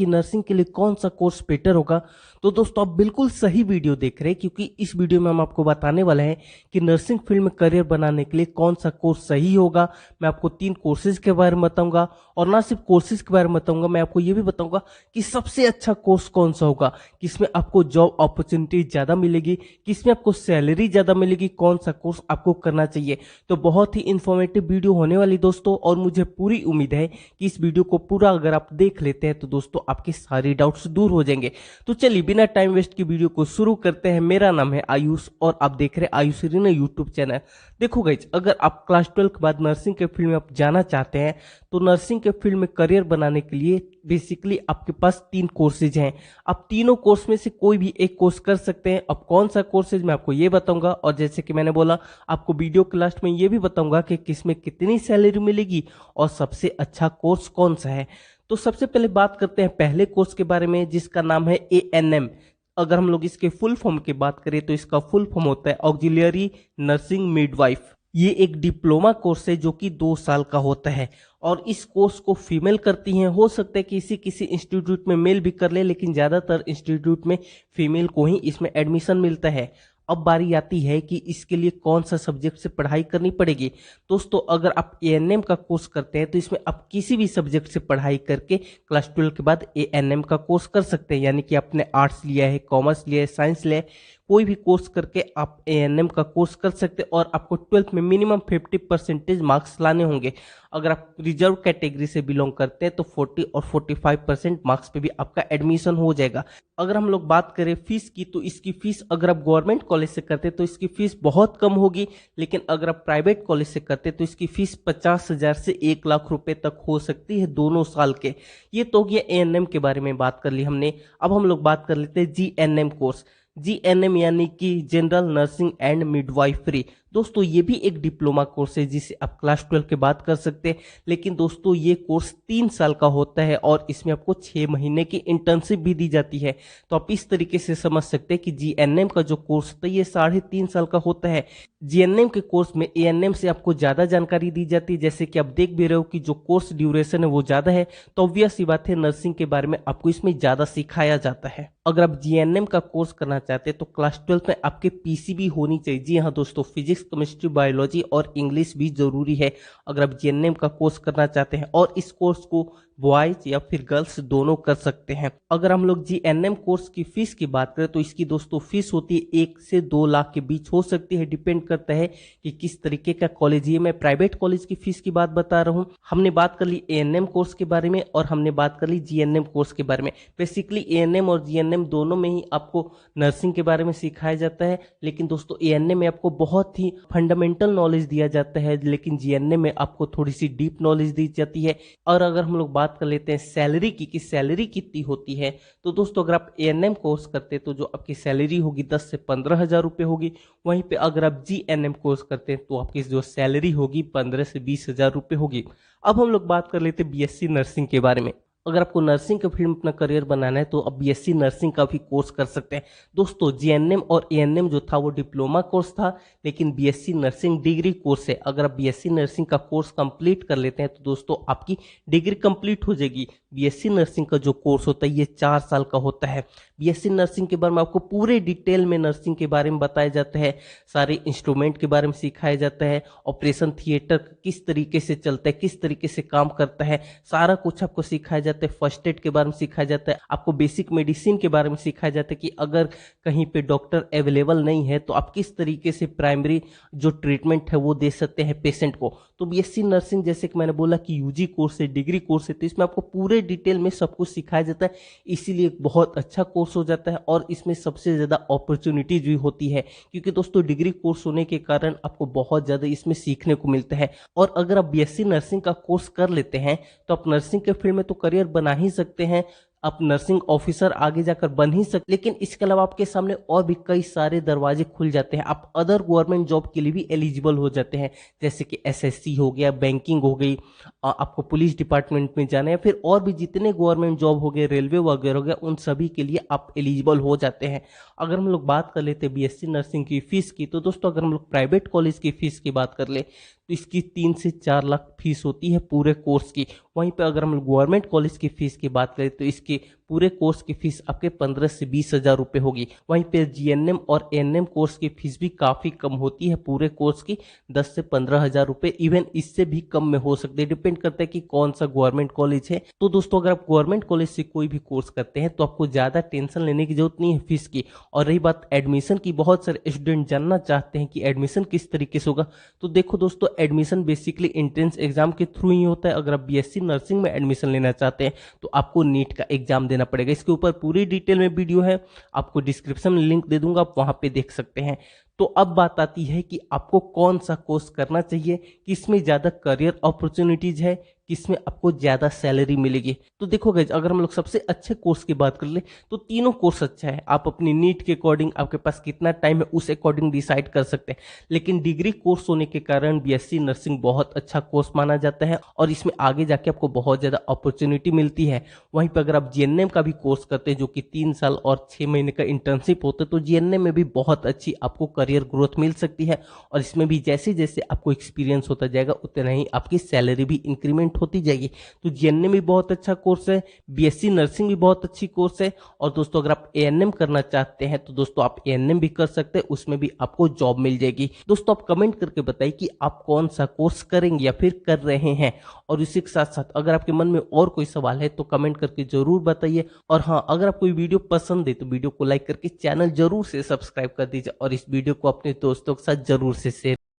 कि नर्सिंग के लिए कौन सा कोर्स बेटर होगा, तो दोस्तों आप बिल्कुल सही वीडियो देख रहे हैं, क्योंकि इस वीडियो में हम आपको बताने वाले हैं कि नर्सिंग फील्ड में करियर बनाने के लिए कौन सा कोर्स सही होगा। मैं आपको 3 कोर्सेज के बारे में बताऊंगा, और ना सिर्फ कोर्सेज के बारे में बताऊंगा, मैं आपको ये भी बताऊंगा कि सबसे अच्छा कोर्स कौन सा होगा, किसमें आपको जॉब अपॉर्चुनिटी ज़्यादा मिलेगी, किसमें आपको सैलरी ज़्यादा मिलेगी, कौन सा कोर्स आपको करना चाहिए। तो बहुत ही इंफॉर्मेटिव वीडियो होने वाली दोस्तों, और मुझे पूरी उम्मीद है कि इस वीडियो को पूरा अगर आप देख लेते हैं तो दोस्तों आपके सारे डाउट्स दूर हो जाएंगे। तो चलिए बिना टाइम वेस्ट की वीडियो को शुरू करते हैं। मेरा नाम है आयुष और आप देख रहे हैं आयुष रीना यूट्यूब चैनल। देखो गाइज, अगर आप क्लास 12 के बाद नर्सिंग के फील्ड में आप जाना चाहते हैं तो नर्सिंग के फील्ड में करियर बनाने के लिए बेसिकली आपके पास 3 कोर्सेज हैं। आप तीनों कोर्स में से कोई भी एक कोर्स कर सकते हैं। अब कौन सा कोर्सेज मैं आपको ये बताऊंगा, और जैसे कि मैंने बोला आपको वीडियो के लास्ट में ये भी बताऊंगा कि किसमें कितनी सैलरी मिलेगी और सबसे अच्छा कोर्स कौन सा है। तो सबसे पहले बात करते हैं पहले कोर्स के बारे में, जिसका नाम है ANM। अगर हम लोग इसके फुल फॉर्म की बात करें तो इसका फुल फॉर्म होता है ऑक्सिलरी नर्सिंग मिडवाइफ। ये एक डिप्लोमा कोर्स है जो कि 2 साल का होता है, और इस कोर्स को फीमेल करती हैं। हो सकता है कि किसी इंस्टीट्यूट में मेल भी कर ले, लेकिन ज़्यादातर इंस्टीट्यूट में फीमेल को ही इसमें एडमिशन मिलता है। अब बारी आती है कि इसके लिए कौन सा सब्जेक्ट से पढ़ाई करनी पड़ेगी। दोस्तों अगर आप ANM का कोर्स करते हैं तो इसमें आप किसी भी सब्जेक्ट से पढ़ाई करके क्लास 12 के बाद ANM का कोर्स कर सकते हैं। यानी कि आपने आर्ट्स लिया है, कॉमर्स लिया है, साइंस लिया है, कोई भी कोर्स करके आप ANM का कोर्स कर सकते हैं, और आपको 12th में मिनिमम 50% मार्क्स लाने होंगे। अगर आप रिजर्व कैटेगरी से बिलोंग करते हैं तो 40 और 45% मार्क्स पे भी आपका एडमिशन हो जाएगा। अगर हम लोग बात करें फीस की, तो इसकी फीस अगर आप गवर्नमेंट कॉलेज से करते हैं तो इसकी फीस बहुत कम होगी, लेकिन अगर आप प्राइवेट कॉलेज से करते हैं तो इसकी फीस 50,000 से 1 लाख रुपए तक हो सकती है दोनों साल के। ये तो हो गया ANM के बारे में बात कर ली हमने। अब हम लोग बात कर लेते हैं GNM कोर्स। GNM यानी कि जनरल नर्सिंग एंड मिडवाइफरी। दोस्तों ये भी एक डिप्लोमा कोर्स है जिसे आप क्लास 12 के बाद कर सकते हैं, लेकिन दोस्तों ये कोर्स 3 साल का होता है और इसमें आपको 6 महीने की इंटर्नशिप भी दी जाती है। तो आप इस तरीके से समझ सकते हैं कि GNM का जो कोर्स होता है ये 3.5 साल का होता है। GNM के कोर्स में ANM से आपको ज़्यादा जानकारी दी जाती है। जैसे कि आप देख भी रहे हो कि जो कोर्स ड्यूरेशन है वो ज़्यादा है, तो ऑब्वियस सी बात है नर्सिंग के बारे में आपको इसमें ज़्यादा सिखाया जाता है। अगर आप GNM का कोर्स करना चाहते हैं तो क्लास 12 में आपके PCB होनी चाहिए। जी हाँ दोस्तों, फिजिक्स, केमिस्ट्री, बायोलॉजी और इंग्लिश भी जरूरी है अगर आप GNM का कोर्स करना चाहते हैं, और इस कोर्स को बॉयज या फिर गर्ल्स दोनों कर सकते हैं। अगर हम लोग GNM कोर्स की फीस की बात करें तो इसकी दोस्तों फीस होती है 1 से 2 लाख के बीच हो सकती है। डिपेंड करता है कि किस तरीके का कॉलेज। ये मैं प्राइवेट कॉलेज की फीस की बात बता रहा हूँ। हमने बात कर ली ANM कोर्स के बारे में और हमने बात कर ली GNM कोर्स के बारे में। बेसिकली ANM और GNM दोनों में ही आपको नर्सिंग के बारे में सिखाया जाता है, लेकिन दोस्तों ANM में आपको बहुत ही फंडामेंटल नॉलेज दिया जाता है, लेकिन GNM में आपको थोड़ी सी डीप नॉलेज दी जाती है। और अगर हम लोग बात कर लेते हैं सैलरी की कि सैलरी कितनी होती है, तो दोस्तों अगर आप ANM कोर्स करते हैं तो जो आपकी सैलरी होगी 10 से 15,000 रुपये होगी। वहीं पे अगर आप GNM कोर्स करते हैं तो आपकी जो सैलरी होगी 15 से 20,000 रुपये होगी। अब हम लोग बात कर लेते हैं BSc नर्सिंग के बारे में। अगर आपको नर्सिंग के फील्ड में अपना करियर बनाना है तो आप BSc नर्सिंग का भी कोर्स कर सकते हैं। दोस्तों GNM और ANM जो था वो डिप्लोमा कोर्स था, लेकिन BSc नर्सिंग डिग्री कोर्स है। अगर आप BSc नर्सिंग का कोर्स कंप्लीट कर लेते हैं तो दोस्तों आपकी डिग्री कंप्लीट हो जाएगी। BSc नर्सिंग का जो कोर्स होता है ये 4 साल का होता है। BSc नर्सिंग के बारे में आपको पूरे डिटेल में नर्सिंग के बारे में बताया जाता है, सारे इंस्ट्रूमेंट के बारे में सिखाया जाता है, ऑपरेशन थिएटर किस तरीके से चलता है, किस तरीके से काम करता है, सारा कुछ आपको सिखाया जाता है। फर्स्ट एड के बारे में सिखाया जाता है, आपको बेसिक मेडिसिन के बारे में सिखाया जाता है कि अगर कहीं पे डॉक्टर अवेलेबल नहीं है तो आप किस तरीके से प्राइमरी जो ट्रीटमेंट है वो दे सकते हैं पेशेंट को। तो BSc नर्सिंग जैसे कि मैंने बोला कि UG कोर्स है, डिग्री कोर्स है, तो इसमें आपको पूरे डिटेल में सब कुछ सिखाया जाता है। इसीलिए बहुत अच्छा कोर्स हो जाता है और इसमें सबसे ज़्यादा अपॉर्चुनिटीज भी होती है, क्योंकि दोस्तों डिग्री कोर्स होने के कारण आपको बहुत ज़्यादा इसमें सीखने को मिलता है। और अगर आप BSc नर्सिंग का कोर्स कर लेते हैं तो आप नर्सिंग के फील्ड में तो करियर बना ही सकते हैं, आप नर्सिंग ऑफिसर आगे जाकर बन ही सकते, लेकिन इसके अलावा आपके सामने और भी कई सारे दरवाजे खुल जाते हैं। आप अदर गवर्नमेंट जॉब के लिए भी एलिजिबल हो जाते हैं, जैसे कि SSC हो गया, बैंकिंग हो गई, आपको पुलिस डिपार्टमेंट में जाना है, फिर और भी जितने गवर्नमेंट जॉब हो गए, रेलवे वगैरह हो गया, उन सभी के लिए आप एलिजिबल हो जाते हैं। अगर हम लोग बात कर लेते हैं BSc नर्सिंग की फीस की, तो दोस्तों अगर हम लोग प्राइवेट कॉलेज की फीस की बात कर ले तो इसकी 3 से 4 लाख फीस होती है पूरे कोर्स की। वहीं पे अगर हम गवर्नमेंट कॉलेज की फीस की बात करें तो इसके पूरे कोर्स की फीस आपके 15 से 20 हजार रुपये होगी। वहीं पे जीएनएम और एएनएम कोर्स की फीस भी काफ़ी कम होती है पूरे कोर्स की, 10 से 15 हजार रुपये, इवन इससे भी कम में हो सकते हैं। डिपेंड करता है कि कौन सा गवर्नमेंट कॉलेज है। तो दोस्तों अगर आप गवर्नमेंट कॉलेज से कोई भी कोर्स करते हैं तो आपको ज़्यादा टेंशन लेने की जरूरत नहीं है फीस की। और रही बात एडमिशन की, बहुत सारे स्टूडेंट जानना चाहते हैं कि एडमिशन किस तरीके से होगा। तो देखो दोस्तों, एडमिशन बेसिकली एंट्रेंस एग्जाम के थ्रू ही होता है। अगर आप बीएससी नर्सिंग में एडमिशन लेना चाहते हैं तो आपको नीट का एग्जाम देना पड़ेगा। इसके ऊपर पूरी डिटेल में वीडियो है, आपको डिस्क्रिप्शन में लिंक दे दूंगा, आप वहां पे देख सकते हैं। तो अब बात आती है कि आपको कौन सा कोर्स करना चाहिए, किसमें ज़्यादा करियर अपॉर्चुनिटीज है, किसमें आपको ज़्यादा सैलरी मिलेगी। तो देखो गाइस, अगर हम लोग सबसे अच्छे कोर्स की बात कर ले तो तीनों कोर्स अच्छा है। आप अपनी नीड के अकॉर्डिंग, आपके पास कितना टाइम है उस अकॉर्डिंग डिसाइड कर सकते हैं। लेकिन डिग्री कोर्स होने के कारण बीएससी नर्सिंग बहुत अच्छा कोर्स माना जाता है और इसमें आगे जाके आपको बहुत ज़्यादा अपॉर्चुनिटी मिलती है। वहीं पर अगर आप जीएनएम का भी कोर्स करते हैं जो कि 3 साल और 6 महीने का इंटर्नशिप होता है, तो जीएनएम में भी बहुत अच्छी आपको करियर ग्रोथ मिल सकती है। और इसमें भी जैसे जैसे आपको एक्सपीरियंस होता जाएगा उतना ही आपकी सैलरी भी इंक्रीमेंट होती जाएगी। तो जीएनएम भी बहुत अच्छा कोर्स है, बीएससी नर्सिंग भी बहुत अच्छी कोर्स है। और दोस्तों अगर आप एएनएम करना चाहते हैं तो दोस्तों आप एएनएम भी कर सकते हैं, उसमें भी आपको जॉब मिल जाएगी। दोस्तों आप कमेंट करके बताइए कि आप कौन सा कोर्स करेंगे या फिर कर रहे हैं। और इसी के साथ साथ अगर आपके मन में और कोई सवाल है तो कमेंट करके जरूर बताइए। और हाँ, अगर आपको ये वीडियो पसंद है तो वीडियो को लाइक करके चैनल जरूर से सब्सक्राइब कर दीजिए और इस वीडियो को अपने दोस्तों के साथ जरूर से शेयर